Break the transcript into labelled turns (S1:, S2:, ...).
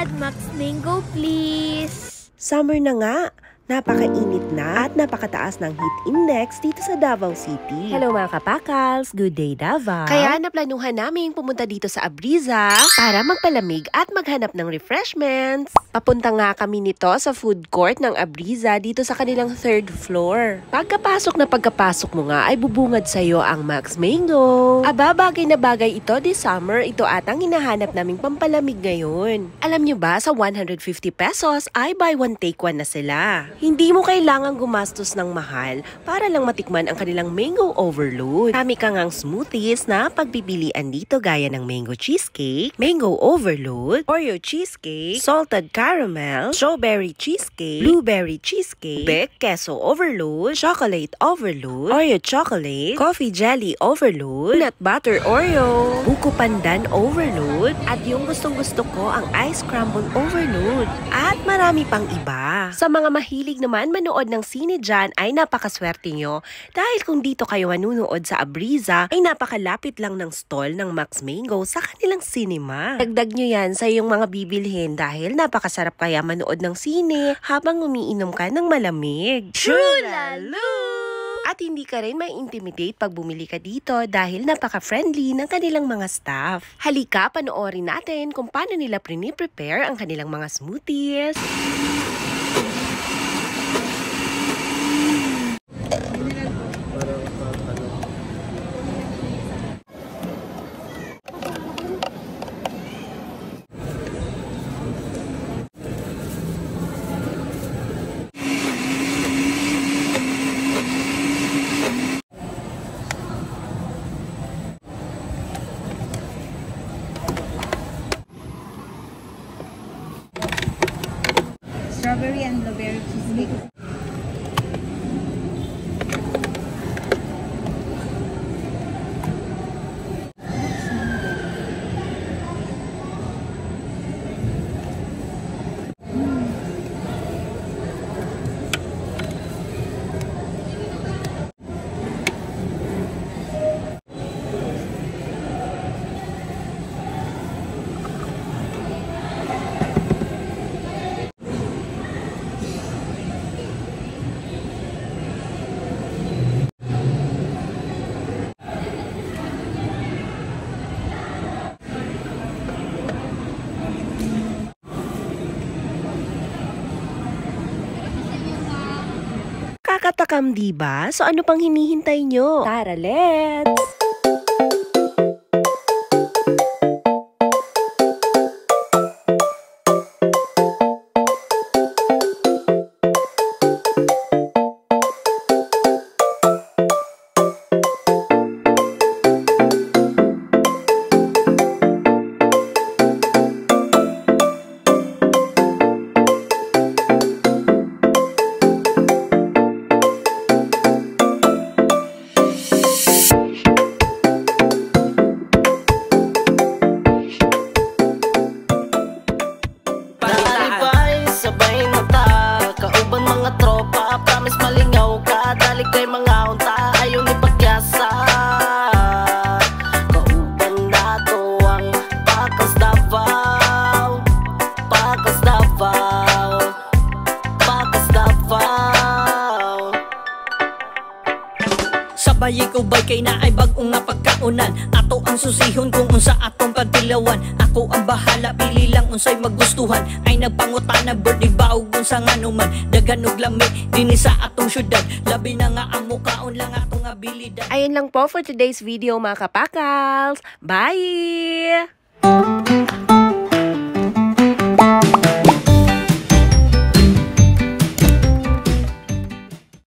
S1: Dad, Max Mango please.
S2: Summer na nga. Napakainit na at napakataas ng heat index dito sa Davao City.
S3: Hello mga kapakals! Good day, Davao!
S2: Kaya naplanuhan namin pumunta dito sa Abriza para magpalamig at maghanap ng refreshments. Papunta nga kami nito sa food court ng Abriza dito sa kanilang 3rd floor. Pagkapasok mo nga ay bubungad sa'yo ang Max Mango. Aba, bagay na bagay ito this summer. Ito atang hinahanap naming pampalamig ngayon. Alam nyo ba, sa 150 pesos ay buy one take one na sila. Hindi mo kailangang gumastos ng mahal para lang matikman ang kanilang mango overload. Kami ka ngang smoothies na pagpipilian dito gaya ng mango cheesecake, mango overload, Oreo cheesecake, salted caramel, strawberry cheesecake, blueberry cheesecake, Bic queso overload, chocolate overload, Oreo chocolate, coffee jelly overload, nut butter Oreo, buko pandan overload, at yung gustong-gusto ko ang ice crumble overload, at marami pang iba. Sa mga mahilig naman manood ng sine dyan ay napakaswerte nyo dahil kung dito kayo manunood sa Abriza ay napakalapit lang ng stall ng Max Mango sa kanilang cinema. Dagdag nyo yan sa iyong mga bibilhin dahil napakasarap kaya manood ng sine habang umiinom ka ng malamig.
S1: Trulalo!
S2: At hindi ka rin ma-intimidate pag bumili ka dito dahil napaka-friendly ng kanilang mga staff. Halika, panoorin natin kung paano nila prepare ang kanilang mga smoothies.
S4: Strawberry and blueberry cheesecake.
S2: Kakatakam, diba? So ano pang hinihintay nyo?
S3: Tara, let's!
S5: Sabay ikubay kay na ay bagong napagkaunan. Ato ang susihon kung unsa atong pagtilawan. Ako ang bahala, pili lang unsay magustuhan. Ay nagpangutana, birthday baog unsa nga numan. Daghan og lami dinhi sa atong syudad. Labi na nga ang mukaon lang atong abilidad.
S2: Ayun lang po for today's video mga kapakals. Bye!